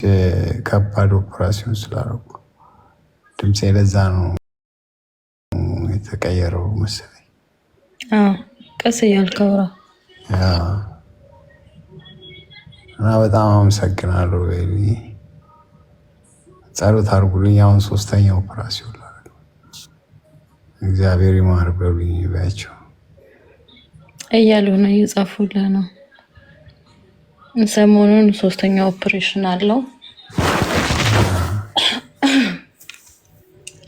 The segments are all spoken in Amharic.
ከባድ ኦፕራሲዮን ስላደረጉ ድምፄ ለዛ ነው የተቀየረው መሰለኝ። ቀስ እያልክ አውራ እና በጣም አመሰግናለሁ። ጸሎት አድርጉልኝ። አሁን ሶስተኛ ኦፕራሲዮን ላደረገው እግዚአብሔር ይማር በሉኝ ባያቸው እያሉ ነው እየጻፉልህ ነው። ሰሞኑን ሶስተኛ ኦፕሬሽን አለው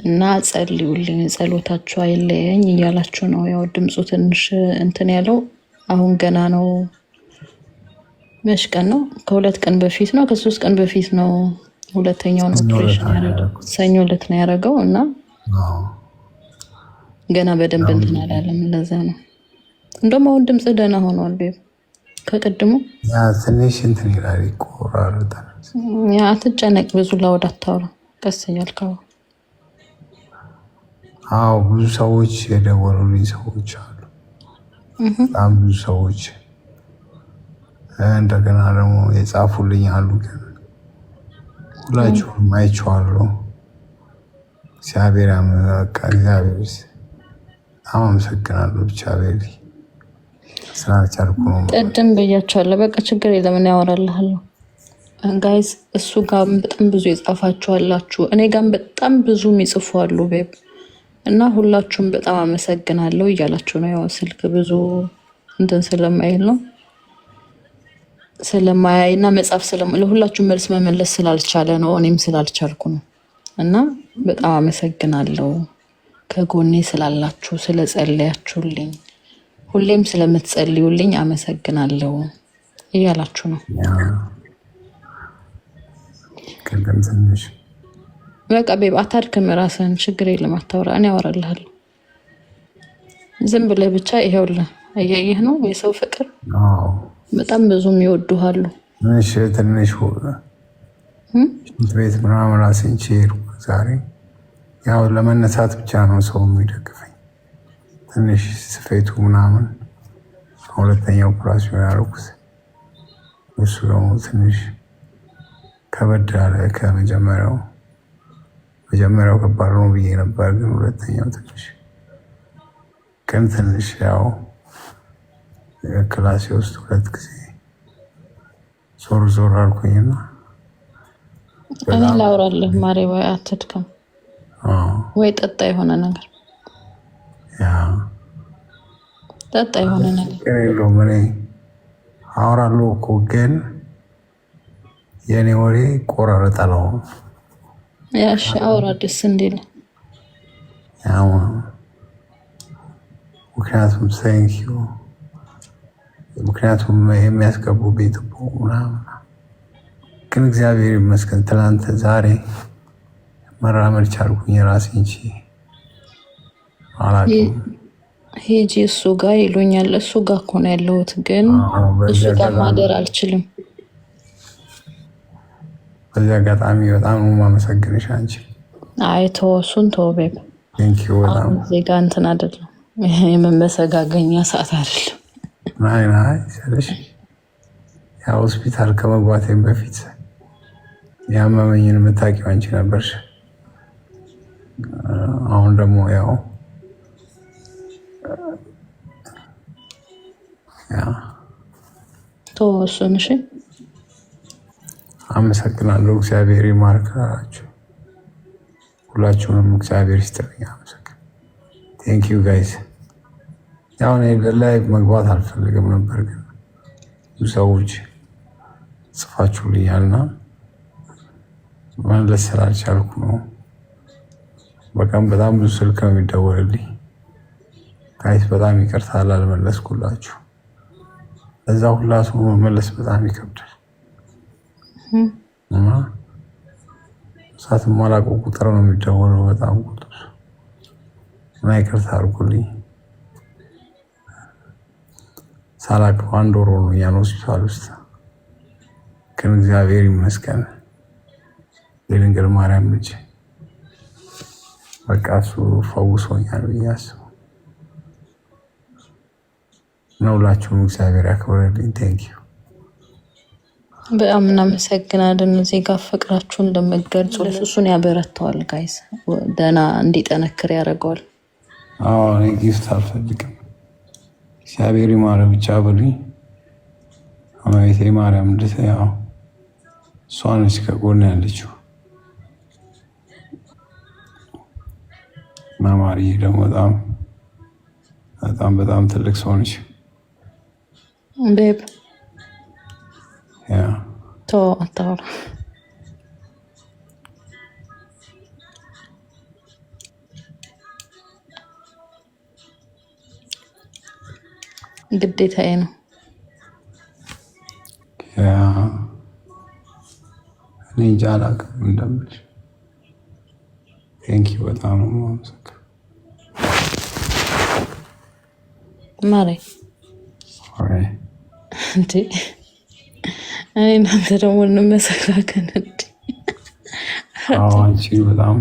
እና ጸልዩልኝ፣ ጸሎታችሁ አይለየኝ እያላችሁ ነው። ያው ድምፁ ትንሽ እንትን ያለው አሁን ገና ነው። መች ቀን ነው? ከሁለት ቀን በፊት ነው፣ ከሶስት ቀን በፊት ነው ሁለተኛውን ኦፕሬሽን ያደረገው። ሰኞ ዕለት ነው ያደረገው እና ገና በደንብ እንትን አላለም። ለዛ ነው እንደውም አሁን ድምፅ ደህና ሆኗል። ቤብ ከቅድሙ ትንሽ እንትን ይላል፣ ይቆራረጣል። አትጨነቅ፣ ብዙ ላውድ አታውራ፣ ቀስ እያልክ አውራ። አዎ ብዙ ሰዎች የደወሉልኝ ሰዎች አሉ፣ በጣም ብዙ ሰዎች እንደገና ደግሞ የጻፉልኝ አሉ። ግን ሁላችሁም አይቼዋለሁ። እግዚአብሔር በቃ እግዚአብሔር በጣም አመሰግናለሁ። ብቻ ቤቢ ስላልቻልኩ ነው። ቅድም ብያቸዋለሁ። በቃ ችግር የለም እኔ አወራልሃለሁ። ጋይዝ እሱ ጋር በጣም ብዙ የጻፋችሁ አላችሁ፣ እኔ ጋር በጣም ብዙ የሚጽፉ አሉ ቤብ እና ሁላችሁም በጣም አመሰግናለሁ እያላችሁ ነው። ያው ስልክ ብዙ እንትን ስለማይል ነው ስለማያይ እና መጻፍ ለሁላችሁም መልስ መመለስ ስላልቻለ ነው፣ እኔም ስላልቻልኩ ነው። እና በጣም አመሰግናለሁ ከጎኔ ስላላችሁ፣ ስለጸለያችሁልኝ፣ ሁሌም ስለምትጸልዩልኝ አመሰግናለሁ እያላችሁ ነው። በቃ ቤብ አታድክም ራስህን፣ ችግር የለም አታውራ፣ እኔ አወራልሃለሁ። ዝም ብለህ ብቻ ይሄውልህ፣ እያየህ ነው የሰው ፍቅር በጣም ብዙም ይወዱሃሉ። ትንሽ ቤት ምናምን ራሴን ሄድኩ ዛሬ። ያው ለመነሳት ብቻ ነው ሰው የሚደግፈኝ። ትንሽ ስፌቱ ምናምን ሁለተኛው ኦፕራሲዮን ያደረኩት እሱ ደግሞ ትንሽ ከበድ ያለ ከመጀመሪያው ከባድ ነው ብዬ ነበር፣ ግን ሁለተኛው ትንሽ ያው ክላሴ ውስጥ ሁለት ጊዜ ዞር አልኩኝና እኔ ላውራልህ ማሬ፣ ወይ አትድከም፣ ወይ ጠጣ የሆነ ነገር ጠጣ የሆነ ነገር የለውም። እኔ አወራለሁ እኮ ግን የእኔ ወሬ ቆራረጠለው። ያሽ አውራ ደስ እንዲል። ምክንያቱም የሚያስገቡ ቤት ምናምን፣ ግን እግዚአብሔር ይመስገን ትናንት ዛሬ መራመድ ቻልኩኝ ራሴን አላውቅም። ሂጂ እሱ ጋር ይሉኛል። እሱ ጋር እኮ ነው ያለሁት፣ ግን እሱ ጋር ማደር አልችልም። በዚህ አጋጣሚ በጣም ነው የማመሰግንሽ አንቺ። አይ ተወው፣ እሱን ተወው ቤብ። በጣም እዚህ ጋር እንትን አይደለም፣ የመመሰጋገኛ ሰዓት አይደለም። ናይ ስለሽ ያ ሆስፒታል ከመግባቴም በፊት ያመመኝን የምታውቂው አንቺ ነበርሽ። አሁን ደግሞ ያው ተወው እሱን። እሺ አመሰግናለሁ። እግዚአብሔር ይማርካችሁ ሁላችሁንም፣ እግዚአብሔር ይስጥልኝ። ቴንክ ዩ ጋይስ። ያው እኔ ላይ መግባት አልፈልግም ነበር፣ ግን ብዙ ሰዎች ጽፋችሁልኛልና መመለስ ስላልቻልኩ ነው። በቀን በጣም ብዙ ስልክ ነው የሚደወልልኝ። ጋይስ በጣም ይቅርታ አልመለስኩላችሁ። ለዛ ሁላ ሰው መመለስ በጣም ይከብዳል እና ሰዓትም አላውቀው ቁጥር ነው የሚደወለው፣ በጣም ቁጥር እና ይቅርታ አድርጉልኝ። ሳላውቀው 1 ወር ነው ያን ሆስፒታል ውስጥ፣ ግን እግዚአብሔር ይመስገን የድንግል ማርያም ልጅ በቃ እሱ ፈውሶኛል ብዬ አስባለሁ። እና ሁላችሁም እግዚአብሔር ያክብርልኝ። ቴንክ ዩ በጣም እናመሰግናለን። እዚህ ጋር ፍቅራችሁን እንደምትገልጹ እሱን ያበረታዋል። ጋይስ ደህና እንዲጠነክር ያደርገዋል። አዎ እኔ ጊፍት አልፈልግም። እግዚአብሔር ይማረ ብቻ ብሉኝ። እመቤቴ ማርያም ያው እሷ ነች ከጎን ያለችው። ማማሪ ደግሞ በጣም ትልቅ ሰው ነች። ቤብ ያ አታውራ። ግዴታዬ ነው። እኔ እንጃ አላውቅም እንደምልሽ። ቴንኪ በጣም ነው የማመሰግነው ማሬ። እንዴ እኔ እናንተ ደግሞ እንመሰጋገን። አንቺ በጣም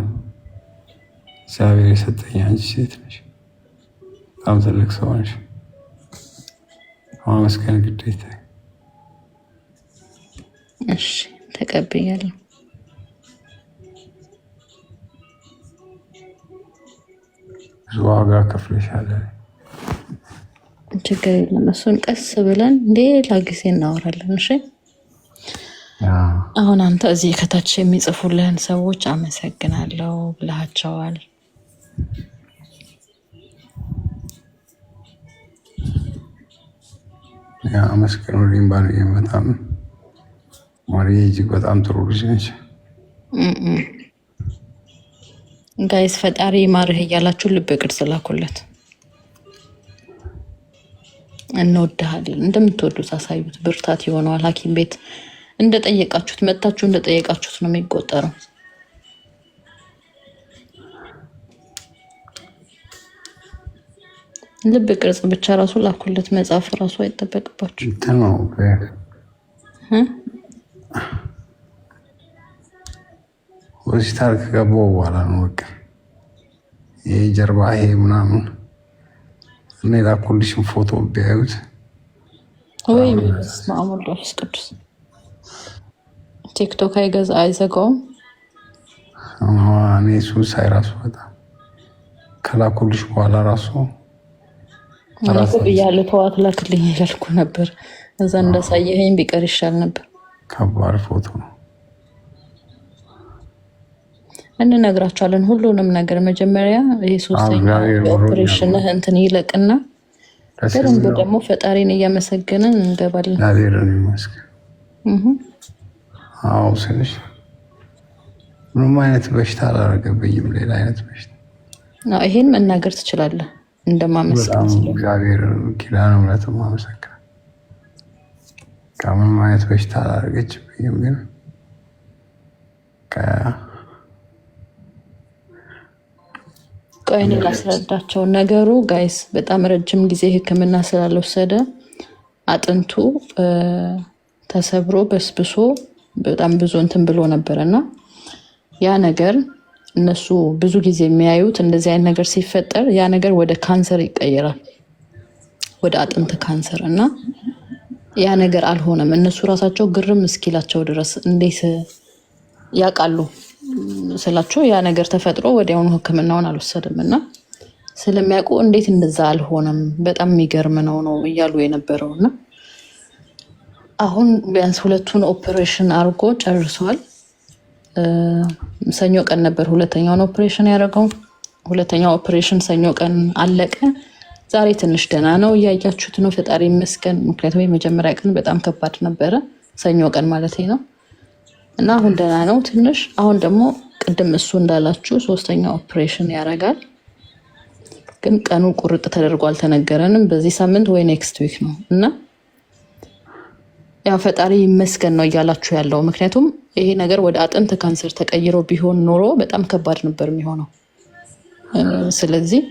እግዚአብሔር የሰጠኝ አንቺ ሴት ነሽ። በጣም ትልቅ ሰው ነሽ። ማመስገን ግዴታ። እሺ ተቀብያለሁ። ብዙ ዋጋ ከፍለሻል። ችግር የለም። እሱን ቀስ ብለን ሌላ ጊዜ እናወራለን። እሺ አሁን አንተ እዚህ ከታች የሚጽፉልህን ሰዎች አመሰግናለሁ ብለሃቸዋል። አመስግኑልኝ ባልዬ። በጣም ማርዬ እጅግ በጣም ጥሩ ልጅ ነች። ጋይስ ፈጣሪ ማርህ እያላችሁ ልብ ቅርጽ ላኩለት። እንወድሃለን። እንደምትወዱት አሳዩት። ብርታት ይሆነዋል። ሐኪም ቤት እንደጠየቃችሁት መታችሁ እንደጠየቃችሁት ነው የሚቆጠረው። ልብ ቅርጽ ብቻ ራሱ ላኩለት። መጽሐፍ ራሱ አይጠበቅባችሁ። ሆስፒታል ከገባሁ በኋላ ነው በቃ ይሄ ጀርባ ይሄ ምናምን እኔ ላኩልሽን ፎቶ ቢያዩት ወይ ማሙል ዶስ ቅዱስ ቲክቶክ አይዘጋውም። እኔ እሱን ሳይ ራሱ በጣም ከላኩልሽ በኋላ ራሱ ብያለሁ። ተዋት ላክልኝ እያልኩ ነበር። እዛ እንዳሳየኸኝ ቢቀር ይሻል ነበር። ከባድ ፎቶ ነው። እንነግራቸዋለን ሁሉንም ነገር። መጀመሪያ ይሄ ሶስተኛ ኦፕሬሽን እንትን ይለቅና በደንብ ደግሞ ፈጣሪን እያመሰገንን እንገባለን። እግዚአብሔርን ይመስገን። አዎ ስልሽ ምንም አይነት በሽታ አላደረገብኝም። ሌላ አይነት በሽታ ይሄን መናገር ትችላለህ። እንደማመሰግን እግዚአብሔር ኪዳነ ምሕረትን ማመሰግን ከምንም አይነት በሽታ አላደረገችብኝም። ግን ቆይ እኔ ላስረዳቸው። ነገሩ ጋይስ በጣም ረጅም ጊዜ ሕክምና ስላልወሰደ አጥንቱ ተሰብሮ በስብሶ በጣም ብዙ እንትን ብሎ ነበርና ያ ነገር እነሱ ብዙ ጊዜ የሚያዩት እንደዚህ አይነት ነገር ሲፈጠር ያ ነገር ወደ ካንሰር ይቀየራል፣ ወደ አጥንት ካንሰር እና ያ ነገር አልሆነም። እነሱ ራሳቸው ግርም እስኪላቸው ድረስ እንዴት ያውቃሉ ስላቸው ያ ነገር ተፈጥሮ ወዲያውኑ ህክምናውን አልወሰድም እና ስለሚያውቁ እንዴት እንደዛ አልሆነም በጣም የሚገርም ነው እያሉ የነበረው እና አሁን ቢያንስ ሁለቱን ኦፕሬሽን አድርጎ ጨርሰዋል። ሰኞ ቀን ነበር ሁለተኛውን ኦፕሬሽን ያደረገው። ሁለተኛው ኦፕሬሽን ሰኞ ቀን አለቀ። ዛሬ ትንሽ ደህና ነው፣ እያያችሁት ነው። ፈጣሪ ይመስገን። ምክንያቱም የመጀመሪያ ቀን በጣም ከባድ ነበረ፣ ሰኞ ቀን ማለት ነው። እና አሁን ደህና ነው ትንሽ። አሁን ደግሞ ቅድም እሱ እንዳላችሁ ሶስተኛ ኦፕሬሽን ያደርጋል። ግን ቀኑ ቁርጥ ተደርጎ አልተነገረንም። በዚህ ሳምንት ወይ ኔክስት ዊክ ነው እና ያው ፈጣሪ ይመስገን ነው እያላችሁ ያለው። ምክንያቱም ይሄ ነገር ወደ አጥንት ካንሰር ተቀይሮ ቢሆን ኖሮ በጣም ከባድ ነበር የሚሆነው። ስለዚህ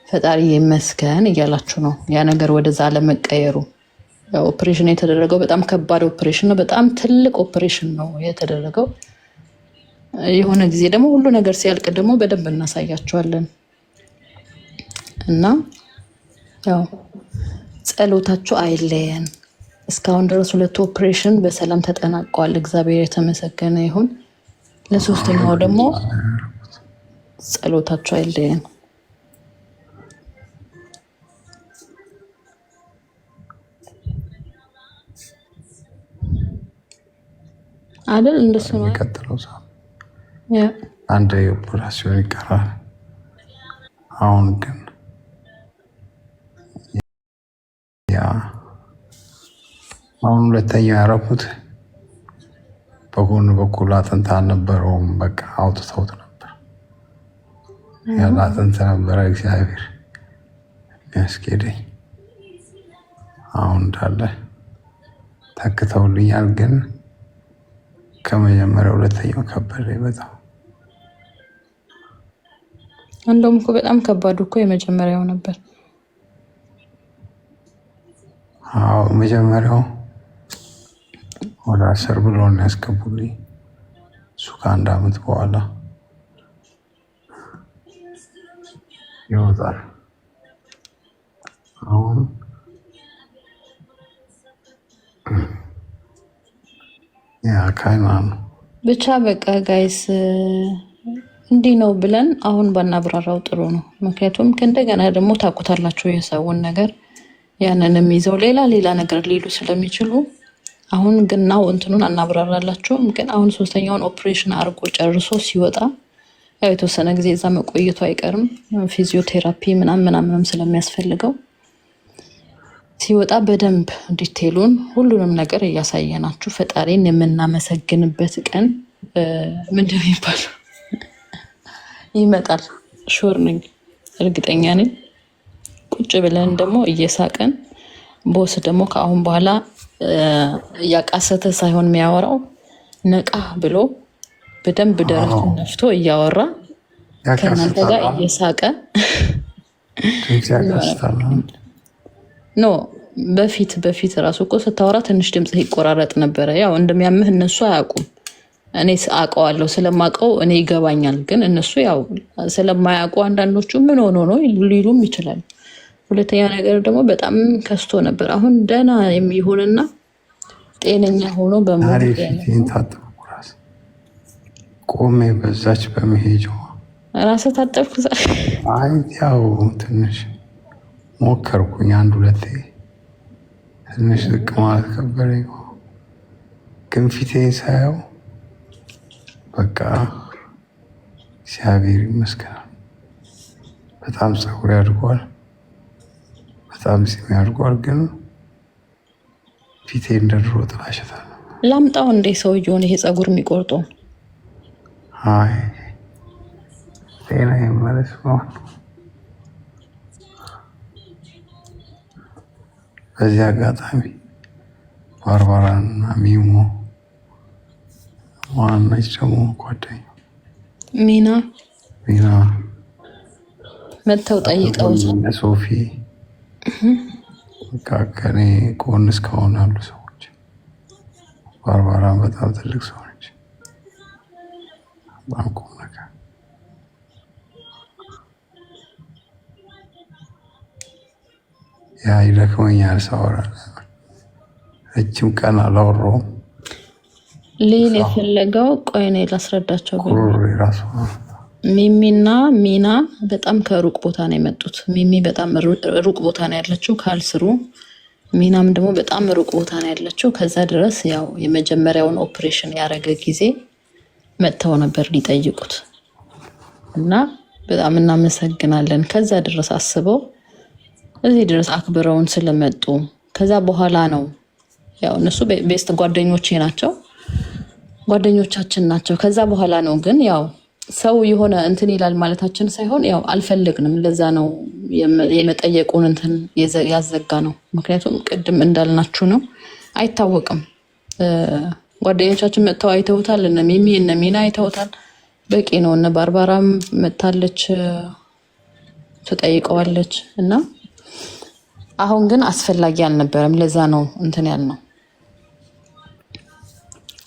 ፈጣሪ ይመስገን እያላችሁ ነው ያ ነገር ወደዛ ለመቀየሩ። ያው ኦፕሬሽን የተደረገው በጣም ከባድ ኦፕሬሽን ነው፣ በጣም ትልቅ ኦፕሬሽን ነው የተደረገው። የሆነ ጊዜ ደግሞ ሁሉ ነገር ሲያልቅ ደግሞ በደንብ እናሳያቸዋለን እና ያው ጸሎታችሁ አይለየን። እስካሁን ድረስ 2 ኦፕሬሽን በሰላም ተጠናቀዋል። እግዚአብሔር የተመሰገነ ይሁን። ለሶስተኛው ደግሞ ጸሎታቸው አይለየን አይደል? እንደሱ ነው። የሚቀጥለው አንድ ኦፕሬሽን ይቀራል። አሁን ግን አሁን ሁለተኛ ያረፉት በጎን በኩል አጥንት አልነበረውም። በቃ አውጥተውት ነበር። ያለ አጥንት ነበረ እግዚአብሔር የሚያስኬደኝ። አሁን እንዳለ ተክተውልኛል። ግን ከመጀመሪያው ሁለተኛው ከበደ በጣም። እንደውም እኮ በጣም ከባዱ እኮ የመጀመሪያው ነበር። አዎ መጀመሪያው ወደ 10 ብሎ ነው ያስገቡልኝ። እሱ ከ1 አመት በኋላ ይወጣል። አሁን ካይማ ነው ብቻ በቃ ጋይስ እንዲህ ነው ብለን አሁን ባናብራራው ጥሩ ነው። ምክንያቱም ከእንደገና ደግሞ ታውቁታላችሁ የሰውን ነገር ያንንም ይዘው ሌላ ነገር ሊሉ ስለሚችሉ አሁን ግን ነው እንትኑን አናብራራላችሁም። ግን አሁን ሶስተኛውን ኦፕሬሽን አርጎ ጨርሶ ሲወጣ ያው የተወሰነ ጊዜ እዛ መቆየቱ አይቀርም። ፊዚዮቴራፒ ምናምንም ስለሚያስፈልገው ሲወጣ በደንብ ዲቴሉን ሁሉንም ነገር እያሳየናችሁ ፈጣሪን የምናመሰግንበት ቀን ምንድነው የሚባለው ይመጣል። ሹር ነኝ፣ እርግጠኛ ነኝ። ቁጭ ብለን ደግሞ እየሳቀን ቦስ ደግሞ ከአሁን በኋላ እያቃሰተ ሳይሆን የሚያወራው ነቃ ብሎ በደንብ ደረቱን ነፍቶ እያወራ ከእናንተ ጋር እየሳቀ ኖ በፊት ራሱ እኮ ስታወራ ትንሽ ድምጽ ይቆራረጥ ነበረ። ያው እንደሚያምህ እነሱ አያውቁም። እኔ አውቀዋለሁ፣ ስለማውቀው እኔ ይገባኛል። ግን እነሱ ያው ስለማያውቁ አንዳንዶቹ ምን ሆኖ ነው ሊሉም ይችላል። ሁለተኛ ነገር ደግሞ በጣም ከስቶ ነበር። አሁን ደህና የሚሆንና ጤነኛ ሆኖ ቆሜ በዛች በመሄጃው ራስ ታጠብኩ። አይ ያው ትንሽ ሞከርኩኝ 1-2 ትንሽ ዝቅ ማለት ከበደኝ። ግን ፊቴን ሳየው በቃ እግዚአብሔር ይመስገን በጣም ፀጉር ያድጓል፣ በጣም ፂም ያድጓል። ግን ፊቴ እንደ ድሮ ጥላሸታል። ላምጣው እንዴ ሰውዬውን ይሄ ፀጉር የሚቆርጠው? አይ ጤና ይመለስ ነው። በዚህ አጋጣሚ ባርባራና ሚሞ ዋናች ደግሞ ጓደኛ ሚና መተው ጠይቀውት ሶፊ ከኔ ጎን እስካሁን አሉ ሰዎች። ባርባራን በጣም ትልቅ ሰው ነች። ባንኩም ነገር ያ ይደክመኛል ሳወራ። ረጅም ቀን አላወራሁም። ሌን የፈለገው ቆይ እኔ ላስረዳቸው። ራሱ ሚሚና ሚና በጣም ከሩቅ ቦታ ነው የመጡት። ሚሚ በጣም ሩቅ ቦታ ነው ያለችው ካልስሩ፣ ሚናም ደግሞ በጣም ሩቅ ቦታ ነው ያለችው። ከዛ ድረስ ያው የመጀመሪያውን ኦፕሬሽን ያደረገ ጊዜ መጥተው ነበር ሊጠይቁት እና በጣም እናመሰግናለን። ከዛ ድረስ አስበው እዚህ ድረስ አክብረውን ስለመጡ ከዛ በኋላ ነው ያው እነሱ ቤስት ጓደኞቼ ናቸው፣ ጓደኞቻችን ናቸው። ከዛ በኋላ ነው ግን ያው ሰው የሆነ እንትን ይላል ማለታችን ሳይሆን ያው አልፈልግንም። ለዛ ነው የመጠየቁን እንትን ያዘጋ ነው። ምክንያቱም ቅድም እንዳልናችሁ ነው አይታወቅም። ጓደኞቻችን መጥተው አይተውታል። እነ ሚሚ እነ ሚና አይተውታል። በቂ ነው። እነ ባርባራም መታለች ትጠይቀዋለች። እና አሁን ግን አስፈላጊ አልነበረም። ለዛ ነው እንትን ያልነው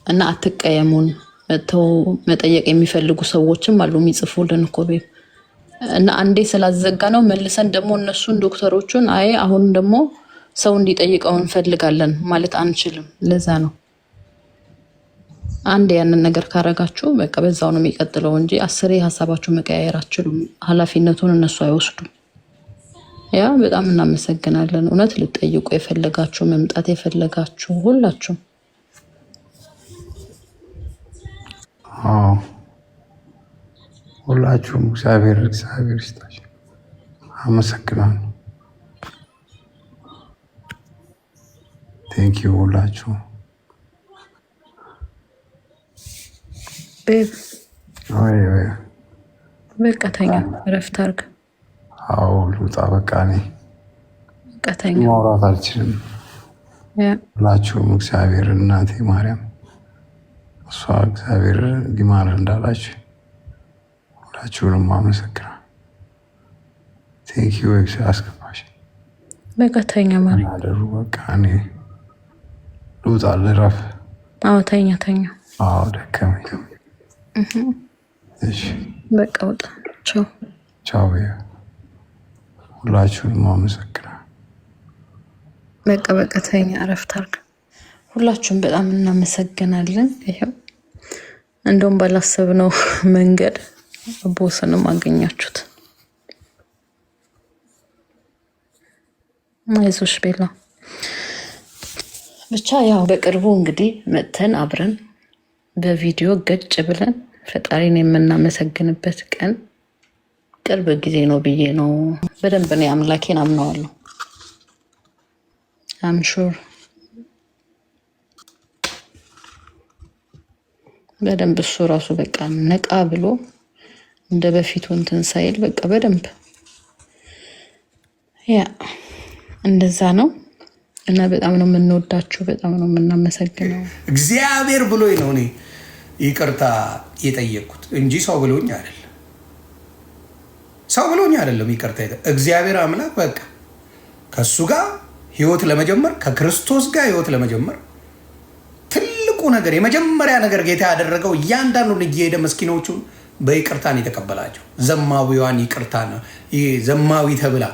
እና አትቀየሙን። መጥተው መጠየቅ የሚፈልጉ ሰዎችም አሉ የሚጽፉልን እኮ ቤት እና አንዴ ስላዘጋ ነው መልሰን ደግሞ እነሱን ዶክተሮቹን አይ አሁን ደግሞ ሰው እንዲጠይቀው እንፈልጋለን ማለት አንችልም። ለዛ ነው አንድ ያንን ነገር ካረጋችሁ በቃ በዛው ነው የሚቀጥለው እንጂ 10 ሀሳባችሁ መቀያየር አትችሉም። ኃላፊነቱን እነሱ አይወስዱም። ያ በጣም እናመሰግናለን። እውነት ልጠይቁ የፈለጋችሁ መምጣት የፈለጋችሁ ሁላችሁ ሁላችሁም እግዚአብሔር ይስጣችሁ። አመሰግናለሁ። ቴንክ ዩ ሁላችሁ። በቃ ተኛ፣ እረፍት አድርግ። አዎ ልውጣ በቃ። እኔ ማውራት አልችልም። ሁላችሁም እግዚአብሔር እናቴ ማርያም እሷ እግዚአብሔር ሊማር እንዳላችሁ ሁላችሁንም አመሰግናለሁ። ቴንክ ዩ አስገባሽ። በቃ ተኛ ማለት አደሩ። በቃ እኔ ልውጣ ልረፍ። አዎ ተኛ። አዎ ደከመኝ። እሺ በቃ ወጣ። ቻው። ሁላችሁንም አመሰግናለሁ። በቃ ተኛ፣ እረፍት አድርግ። ሁላችሁም በጣም እናመሰግናለን። ይሄው እንደውም ባላሰብነው መንገድ ቦስንም አገኛችሁት። አይዞሽ ቤላ። ብቻ ያው በቅርቡ እንግዲህ መጥተን አብረን በቪዲዮ ገጭ ብለን ፈጣሪን የምናመሰግንበት ቀን ቅርብ ጊዜ ነው ብዬ ነው። በደንብ ነው አምላኬን አምነዋለሁ። አምሹር በደንብ እሱ ራሱ በቃ ነቃ ብሎ እንደ በፊቱ እንትን ሳይል በቃ በደንብ ያ እንደዛ ነው። እና በጣም ነው የምንወዳችሁ፣ በጣም ነው የምናመሰግነው። እግዚአብሔር ብሎኝ ነው እኔ ይቅርታ የጠየቅኩት እንጂ ሰው ብሎኝ አይደለም። ሰው ብሎኝ አይደለም ይቅርታ። እግዚአብሔር አምላክ በቃ ከሱ ጋር ህይወት ለመጀመር ከክርስቶስ ጋር ህይወት ለመጀመር ትልቁ ነገር የመጀመሪያ ነገር ጌታ ያደረገው እያንዳንዱን እየሄደ መስኪኖቹን በይቅርታን የተቀበላቸው። ዘማዊዋን ይቅርታ ነው። ይሄ ዘማዊ ተብላ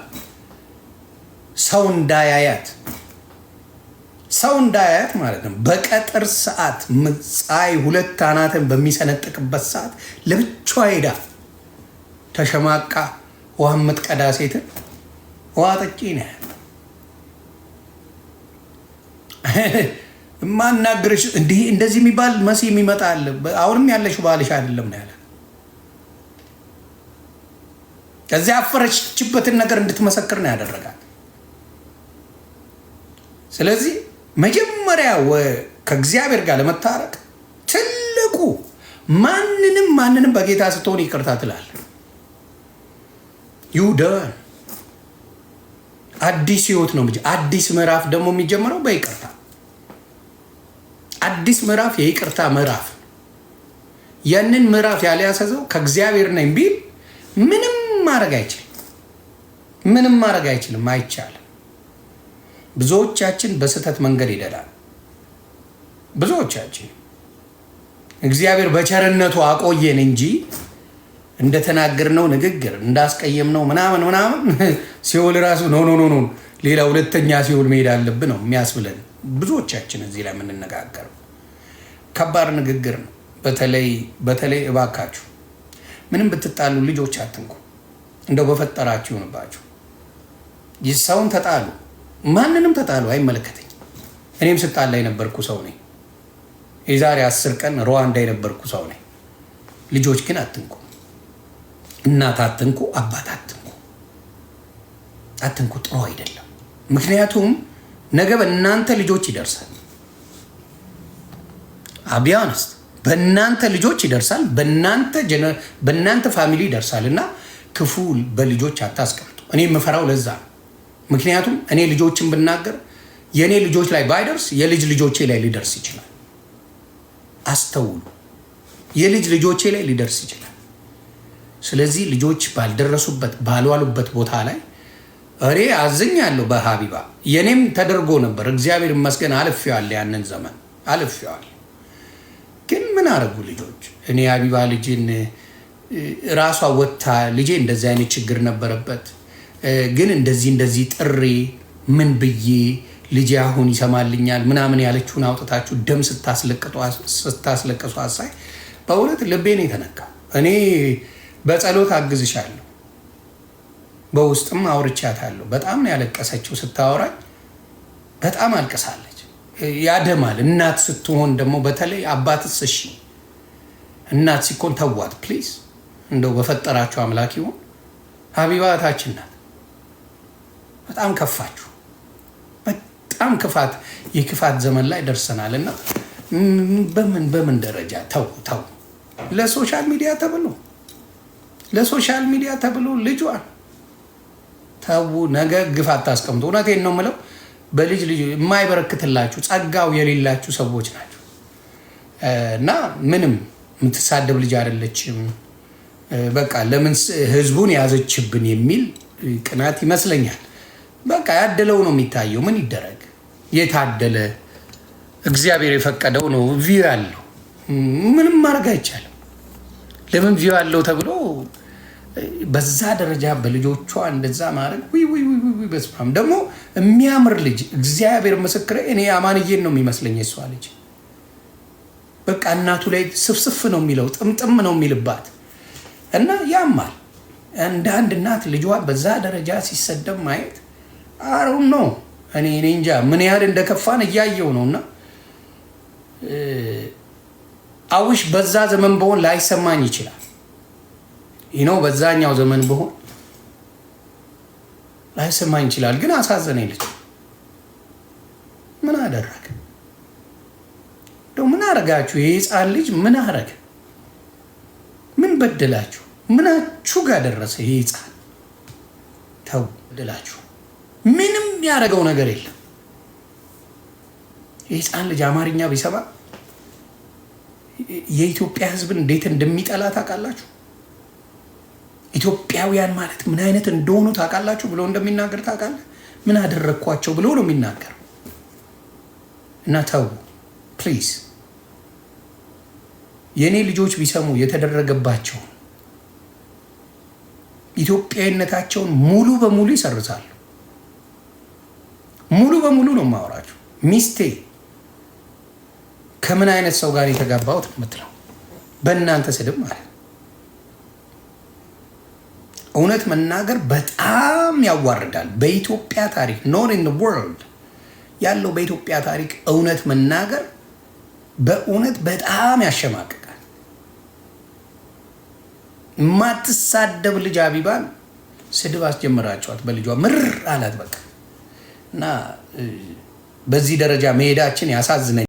ሰው እንዳያያት ማለት ነው። በቀጥር ሰዓት ፀሐይ 2 አናትን በሚሰነጥቅበት ሰዓት ለብቻዋ ሄዳ ተሸማቃ ውሃ የምትቀዳ ሴትን ውሃ ጠጪ ነው ማናገርሽ። እንደዚህ የሚባል መሲ የሚመጣል። አሁንም ያለሽው ባልሽ አይደለም ነው ያለ። ከዚያ ያፈረችበትን ነገር እንድትመሰክር ነው ያደረጋል። ስለዚህ መጀመሪያ ከእግዚአብሔር ጋር ለመታረቅ ትልቁ ማንንም በጌታ ስትሆን ይቅርታ ትላል። ይሁዳን አዲስ ህይወት ነው። አዲስ ምዕራፍ ደግሞ የሚጀምረው በይቅርታ። አዲስ ምዕራፍ የይቅርታ ምዕራፍ። ያንን ምዕራፍ ያልያዘው ከእግዚአብሔር ነኝ ቢል ምንም ማድረግ አይችልም። አይቻልም። ብዙዎቻችን በስህተት መንገድ ሄደናል። ብዙዎቻችን እግዚአብሔር በቸርነቱ አቆየን እንጂ እንደተናገርነው ንግግር እንዳስቀየምነው ምናምን ሲኦል ራሱ ኖ ሌላ ሁለተኛ ሲኦል መሄድ አለብን ነው የሚያስብለን። ብዙዎቻችን እዚህ ላይ የምንነጋገረው ከባድ ንግግር ነው። በተለይ እባካችሁ ምንም ብትጣሉ ልጆች አትንኩ። እንደው በፈጠራችሁ ይሆንባችሁ። ሰውን ተጣሉ፣ ማንንም ተጣሉ፣ አይመለከተኝ። እኔም ስጣላ የነበርኩ ሰው ነኝ። የዛሬ 10 ቀን ሩዋንዳ የነበርኩ ሰው ነኝ። ልጆች ግን አትንኩ። እናት አትንኩ፣ አባት አትንኩ። ጥሩ አይደለም። ምክንያቱም ነገ በእናንተ ልጆች ይደርሳል። አቢያንስ በእናንተ ልጆች ይደርሳል፣ በእናንተ ፋሚሊ ይደርሳል። እና ክፉ በልጆች አታስቀምጡ። እኔ የምፈራው ለዛ ነው። ምክንያቱም እኔ ልጆችን ብናገር የእኔ ልጆች ላይ ባይደርስ የልጅ ልጆቼ ላይ ሊደርስ ይችላል። አስተውሉ። የልጅ ልጆቼ ላይ ሊደርስ ይችላል። ስለዚህ ልጆች ባልደረሱበት ባልዋሉበት ቦታ ላይ እኔ አዝኛለሁ። በሀቢባ የኔም ተደርጎ ነበር። እግዚአብሔር ይመስገን አልፌዋለሁ። ያንን ዘመን አልፌዋለሁ። ግን ምን አረጉ ልጆች? እኔ ሀቢባ ልጅን ራሷ ወጥታ ልጄ እንደዚህ አይነት ችግር ነበረበት፣ ግን እንደዚህ ጥሪ ምን ብዬ ልጅ አሁን ይሰማልኛል ምናምን ያለችውን አውጥታችሁ ደም ስታስለቅሱ አሳይ በእውነት ልቤን የተነካ። እኔ በጸሎት አግዝሻለሁ፣ በውስጥም አውርቻታለሁ። በጣም ነው ያለቀሰችው ስታወራኝ፣ በጣም አልቅሳለች። ያደማል። እናት ስትሆን ደግሞ በተለይ አባትስ እሺ፣ እናት ሲኮን ተዋት ፕሊዝ፣ እንደው በፈጠራችሁ አምላክ ይሁን። ሀቢባ እህታችን ናት። በጣም ከፋችሁ። በጣም ክፋት፣ የክፋት ዘመን ላይ ደርሰናል እና በምን ደረጃ ተው። ለሶሻል ሚዲያ ተብሎ ልጇን ተው። ነገ ግፍ አታስቀምጡ። እውነቴን ነው የምለው። በልጅ የማይበረክትላችሁ ጸጋው የሌላችሁ ሰዎች ናቸው እና ምንም የምትሳደብ ልጅ አይደለችም። በቃ ለምን ህዝቡን ያዘችብን የሚል ቅናት ይመስለኛል። በቃ ያደለው ነው የሚታየው። ምን ይደረግ? የታደለ እግዚአብሔር የፈቀደው ነው። ቪው ያለው ምንም ማድረግ አይቻልም። ለምን ቪው ያለው ተብሎ በዛ ደረጃ በልጆቿ እንደዛ ማድረግ በስማም። ደግሞ የሚያምር ልጅ እግዚአብሔር ምስክሬ፣ እኔ አማንዬን ነው የሚመስለኝ የሷ ልጅ። በቃ እናቱ ላይ ስፍስፍ ነው የሚለው፣ ጥምጥም ነው የሚልባት እና ያማል። እንደ አንድ እናት ልጇ በዛ ደረጃ ሲሰደብ ማየት አሩን ነው። እኔ እንጃ ምን ያህል እንደከፋን እያየው ነው። እና አውሽ በዛ ዘመን በሆን ላይሰማኝ ይችላል። ይኸው በዛኛው ዘመን በሆን ላይሰማኝ ይችላል። ግን አሳዘነኝ ልጅ። ምን አደረገ? ምን አረጋችሁ? ይሄ ህፃን ልጅ ምን አረገ? ምን በደላችሁ? ምናችሁ ጋር ደረሰ ይሄ ህፃን? ተው በደላችሁ። ምንም ያደረገው ነገር የለም። የህፃን ልጅ አማርኛ ቢሰማ የኢትዮጵያ ህዝብን እንዴት እንደሚጠላ ታውቃላችሁ? ኢትዮጵያውያን ማለት ምን አይነት እንደሆኑ ታውቃላችሁ? ብሎ እንደሚናገር ታውቃለህ? ምን አደረግኳቸው ብሎ ነው የሚናገር። እና ተው ፕሊዝ። የእኔ ልጆች ቢሰሙ የተደረገባቸውን ኢትዮጵያዊነታቸውን ሙሉ በሙሉ ይሰርዛሉ። ሙሉ በሙሉ ነው የማወራቸው። ሚስቴ ከምን አይነት ሰው ጋር የተጋባሁት የምትለው በእናንተ ስድብ ማለት። እውነት መናገር በጣም ያዋርዳል። በኢትዮጵያ ታሪክ ኖት ኢን ዘ ወርልድ ያለው በኢትዮጵያ ታሪክ እውነት መናገር በእውነት በጣም ያሸማቅቃል። የማትሳደብ ልጅ ሀቢባን ስድብ አስጀምራቸዋት በልጇ ምር አላት በቃ። እና በዚህ ደረጃ መሄዳችን ያሳዝነኝ።